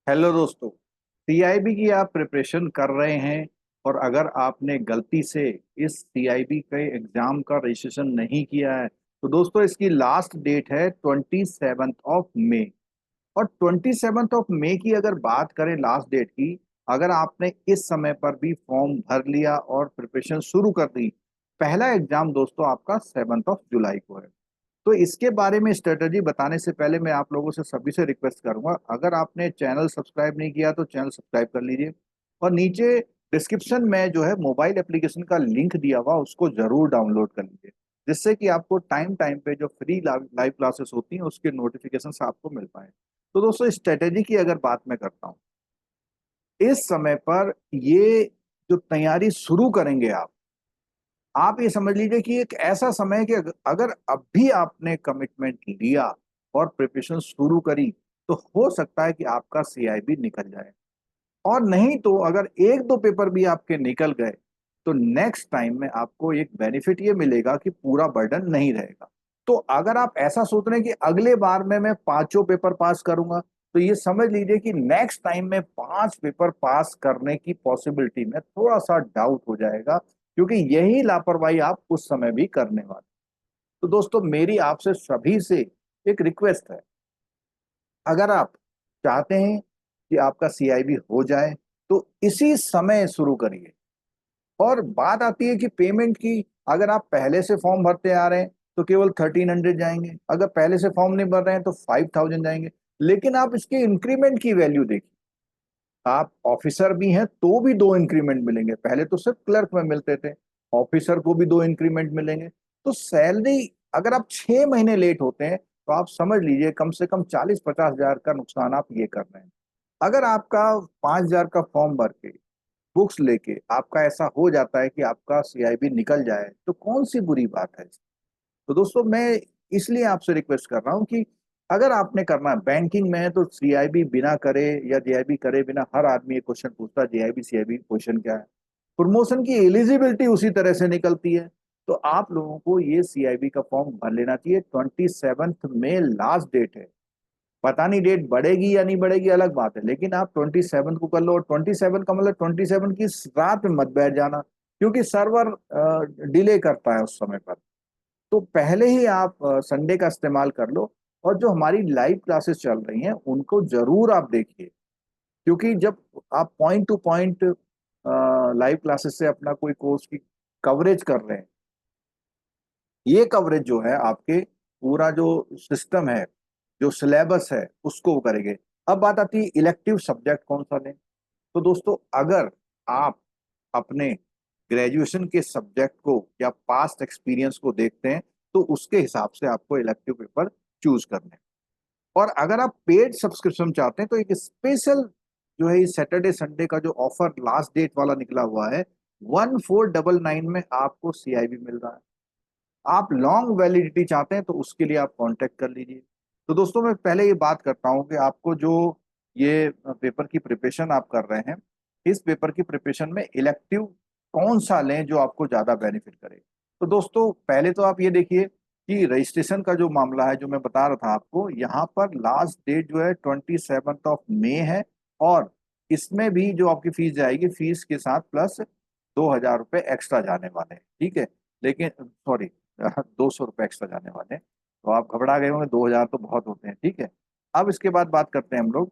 Hello दोस्तों। CIB की आप प्रिपरेशन कर रहे हैं और अगर आपने गलती से इस सीआईबी के एग्जाम का रजिस्ट्रेशन नहीं किया है तो दोस्तों इसकी लास्ट डेट है 27 ऑफ मई। और 27 ऑफ मई की अगर बात करें लास्ट डेट की, अगर आपने इस समय पर भी फॉर्म भर लिया और प्रिपरेशन शुरू कर दी, पहला एग्जाम दोस्तों आपका 7 जुलाई को है। तो इसके बारे में स्ट्रेटजी बताने से पहले मैं आप लोगों से सभी से रिक्वेस्ट करूंगा, अगर आपने चैनल सब्सक्राइब नहीं किया तो चैनल सब्सक्राइब कर लीजिए। और नीचे डिस्क्रिप्शन में जो है मोबाइल एप्लीकेशन का लिंक दिया हुआ उसको जरूर डाउनलोड कर लीजिए, जिससे कि आपको टाइम टाइम पे जो फ्री लाइव क्लासेस होती हैं उसके नोटिफिकेशन आपको मिल पाए। तो दोस्तों स्ट्रेटेजी की अगर बात मैं करता हूँ, इस समय पर ये जो तैयारी शुरू करेंगे आप ये समझ लीजिए कि एक ऐसा समय है कि अगर अब भी आपने कमिटमेंट लिया और प्रिपरेशन शुरू करी तो हो सकता है कि आपका सीआईबी निकल जाए। और नहीं तो अगर एक दो पेपर भी आपके निकल गए तो नेक्स्ट टाइम में आपको एक बेनिफिट ये मिलेगा कि पूरा बर्डन नहीं रहेगा। तो अगर आप ऐसा सोच रहे हैं कि अगले बार में मैं पांचों पेपर पास करूंगा, तो ये समझ लीजिए कि नेक्स्ट टाइम में पांच पेपर पास करने की पॉसिबिलिटी में थोड़ा सा डाउट हो जाएगा, क्योंकि यही लापरवाही आप उस समय भी करने वाले। तो दोस्तों मेरी आपसे सभी से एक रिक्वेस्ट है, अगर आप चाहते हैं कि आपका सीआईबी हो जाए तो इसी समय शुरू करिए। और बात आती है कि पेमेंट की, अगर आप पहले से फॉर्म भरते आ रहे हैं तो केवल 1300 जाएंगे, अगर पहले से फॉर्म नहीं भर रहे हैं तो 5000 जाएंगे। लेकिन आप इसके इंक्रीमेंट की वैल्यू देखिए, आप ऑफिसर भी हैं तो भी दो इंक्रीमेंट मिलेंगे, पहले तो सिर्फ क्लर्क में मिलते थे, ऑफिसर को भी दो इंक्रीमेंट मिलेंगे। तो सैलरी अगर आप 6 महीने लेट होते हैं तो आप समझ लीजिए कम से कम 40-50 हजार का नुकसान आप ये कर रहे हैं। अगर आपका 5 हजार का फॉर्म भर के बुक्स लेके आपका ऐसा हो जाता है कि आपका सीआईबी निकल जाए तो कौन सी बुरी बात है। तो दोस्तों मैं इसलिए आपसे रिक्वेस्ट कर रहा हूं कि अगर आपने करना है, बैंकिंग में है तो सीआईबी बिना करे या जेआईबी करे बिना, हर आदमी ये क्वेश्चन पूछता है जेआईबी सीआईबी क्वेश्चन क्या है। प्रमोशन की एलिजिबिलिटी उसी तरह से निकलती है। तो आप लोगों को ये सीआईबी का फॉर्म भर लेना चाहिए। 27 में लास्ट डेट है। पता नहीं डेट बढ़ेगी या नहीं बढ़ेगी अलग बात है, लेकिन आप 27 को कर लो। और 27 का मतलब 27 की रात में मत बैठ जाना, क्योंकि सर्वर डिले करता है उस समय पर। तो पहले ही आप संडे का इस्तेमाल कर लो। और जो हमारी लाइव क्लासेस चल रही हैं उनको जरूर आप देखिए, क्योंकि जब आप point two point live classes से अपना कोई कोर्स की कवरेज कर रहे हैं, ये कवरेज जो है आपके पूरा जो सिस्टम है, जो सिलेबस है उसको वो करेंगे। अब बात आती है इलेक्टिव सब्जेक्ट कौन सा लें। तो दोस्तों अगर आप अपने ग्रेजुएशन के सब्जेक्ट को या पास्ट एक्सपीरियंस को देखते हैं तो उसके हिसाब से आपको इलेक्टिव पेपर चूज करने हैं। और अगर आप पेड सब्सक्रिप्शन चाहते हैं तो एक स्पेशल जो है इस सैटरडे संडे का जो ऑफर लास्ट डेट वाला निकला हुआ है, 1499 में आपको सीआईबी मिल रहा है। आप लॉन्ग वैलिडिटी चाहते हैं तो उसके लिए आप कांटेक्ट कर लीजिए। तो दोस्तों मैं पहले ये बात करता हूं कि आपको जो ये पेपर की प्रिपरेशन आप कर रहे हैं, इस पेपर की प्रिपरेशन में इलेक्टिव कौन सा लें जो आपको ज्यादा बेनिफिट करे। तो दोस्तों पहले तो आप ये देखिए कि रजिस्ट्रेशन का जो मामला है, जो मैं बता रहा था आपको, यहाँ पर लास्ट डेट जो है 27 है। और इसमें भी जो आपकी फीस जाएगी, फीस के साथ प्लस 2000 रुपये एक्स्ट्रा जाने वाले हैं, ठीक है। लेकिन सॉरी, 200 रुपये एक्स्ट्रा जाने वाले हैं। तो आप घबरा गए होंगे, 2000 तो बहुत होते हैं, ठीक है। अब इसके बाद बात करते हैं हम लोग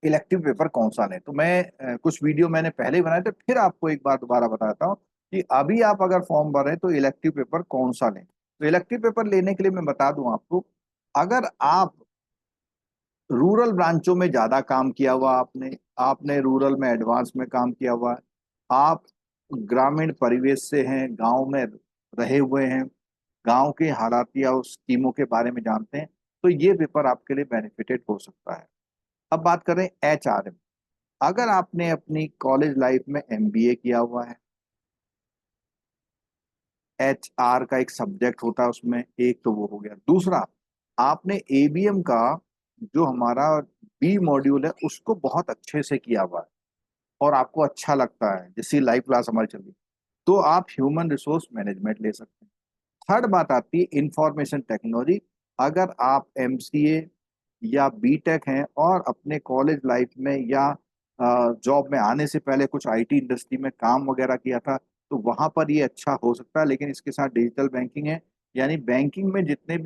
इलेक्टिव पेपर कौन सा लें। तो मैं कुछ वीडियो मैंने पहले ही बनाए थे, फिर आपको एक बार दोबारा बताता हूँ कि अभी आप अगर फॉर्म भरें तो इलेक्टिव पेपर कौन सा लें। तो इलेक्टिव पेपर लेने के लिए मैं बता दूं आपको, अगर आप रूरल ब्रांचों में ज्यादा काम किया हुआ, आपने आपने रूरल में एडवांस में काम किया हुआ है, आप ग्रामीण परिवेश से हैं, गांव में रहे हुए हैं, गांव के हालात या उस स्कीमों के बारे में जानते हैं, तो ये पेपर आपके लिए बेनिफिटेड हो सकता है। अब बात करें एचआरएम। अगर आपने अपनी कॉलेज लाइफ में एमबीए किया हुआ है, एचआर का एक सब्जेक्ट होता है उसमें, एक तो वो हो गया। दूसरा, आपने एबीएम का जो हमारा बी मॉड्यूल है उसको बहुत अच्छे से किया हुआ है और आपको अच्छा लगता है, जैसी लाइव क्लास हमारी चल रही है, तो आप ह्यूमन रिसोर्स मैनेजमेंट ले सकते हैं। थर्ड बात आती है इंफॉर्मेशन टेक्नोलॉजी। अगर आप एमसीए या बीटेक हैं और अपने कॉलेज लाइफ में या जॉब में आने से पहले कुछ आईटी इंडस्ट्री में काम वगैरह किया था, तो वहां पर ये अच्छा हो सकता है। लेकिन इसके साथ डिजिटल बैंकिंग है, यानी बैंकिंग में जितने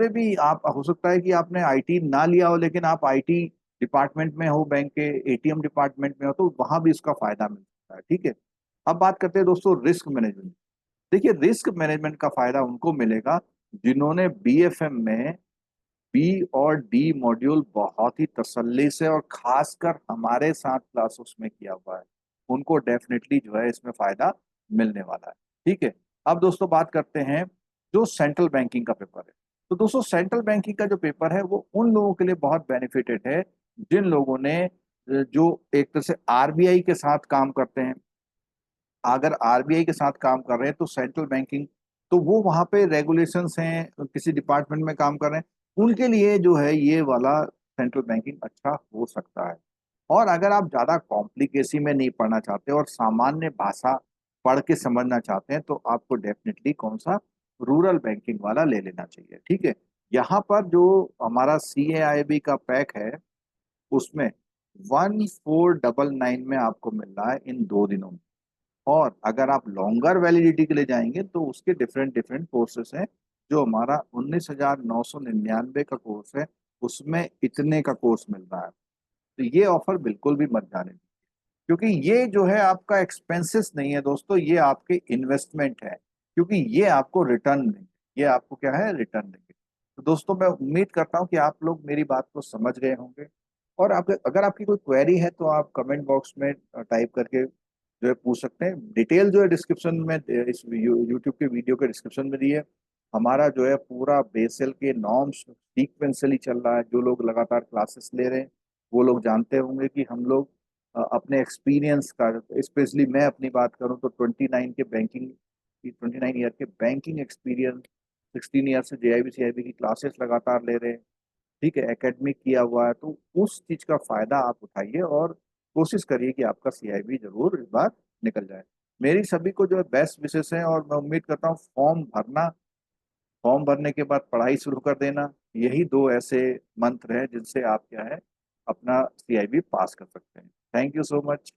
भी आप, हो सकता है कि आपने आईटी ना लिया हो लेकिन आप आईटी डिपार्टमेंट में हो, बैंक के एटीएम डिपार्टमेंट में हो, तो वहां भी उसका फायदा मिल सकता है। ठीक है। अब बात करते हैं दोस्तों रिस्क मैनेजमेंट। देखिए, रिस्क मैनेजमेंट का फायदा उनको मिलेगा जिन्होंने बीएफएम में बी और डी मॉड्यूल बहुत ही तसल्ली से और खासकर हमारे साथ क्लासेस में किया हुआ है। उनको डेफिनेटली जो है इसमें फायदा मिलने वाला है। ठीक है। अब दोस्तों बात करते हैं जो सेंट्रल बैंकिंग का पेपर है। तो दोस्तों सेंट्रल बैंकिंग का जो पेपर है वो उन लोगों के लिए बहुत बेनिफिटेड है जिन लोगों ने जो एक तरह से आरबीआई के साथ काम करते हैं। अगर आरबीआई के साथ काम कर रहे हैं तो सेंट्रल बैंकिंग, तो वो वहां पे रेगुलेशंस हैं, किसी डिपार्टमेंट में काम कर रहे हैं, उनके लिए जो है ये वाला सेंट्रल बैंकिंग अच्छा हो सकता है। और अगर आप ज्यादा कॉम्प्लिकेसी में नहीं पढ़ना चाहते और सामान्य भाषा पढ़ के समझना चाहते हैं, तो आपको डेफिनेटली कौन सा रूरल बैंकिंग वाला ले लेना चाहिए। ठीक है। यहाँ पर जो हमारा CAIB का पैक है उसमें 1499 में आपको मिल रहा है इन 2 दिनों में। और अगर आप लॉन्गर वैलिडिटी के लिए जाएंगे तो उसके डिफरेंट डिफरेंट कोर्सेस हैं। जो हमारा 19,999 का कोर्स है उसमें इतने का कोर्स मिल रहा है। तो ये ऑफर बिल्कुल भी मत जाने, क्योंकि ये जो है आपका एक्सपेंसेस नहीं है दोस्तों, ये आपके इन्वेस्टमेंट है। क्योंकि ये आपको रिटर्न देंगे, ये आपको क्या है, रिटर्न देंगे। तो दोस्तों मैं उम्मीद करता हूँ कि आप लोग मेरी बात को समझ गए होंगे। और आप, अगर आपकी कोई क्वेरी है तो आप कमेंट बॉक्स में टाइप करके जो है पूछ सकते हैं। डिटेल जो है डिस्क्रिप्शन में, इस यूट्यूब के वीडियो के डिस्क्रिप्शन में दी है। हमारा जो है पूरा बेसल के नॉर्म्स सीक्वेंसली चल रहा है। जो लोग लगातार क्लासेस ले रहे हैं वो लोग जानते होंगे कि हम लोग अपने एक्सपीरियंस का, स्पेशली मैं अपनी बात करूं तो 29 ईयर के बैंकिंग एक्सपीरियंस, 16 ईयर से JIB CIB की क्लासेस लगातार ले रहे हैं। ठीक है, एकेडमिक किया हुआ है, तो उस चीज का फायदा आप उठाइए और कोशिश करिए कि आपका CIB जरूर इस बार निकल जाए। मेरी सभी को जो है बेस्ट विशेष है और मैं उम्मीद करता हूँ फॉर्म भरने के बाद पढ़ाई शुरू कर देना। यही 2 ऐसे मंत्र हैं जिनसे आप क्या है अपना CIB पास कर सकते हैं। Thank you so much.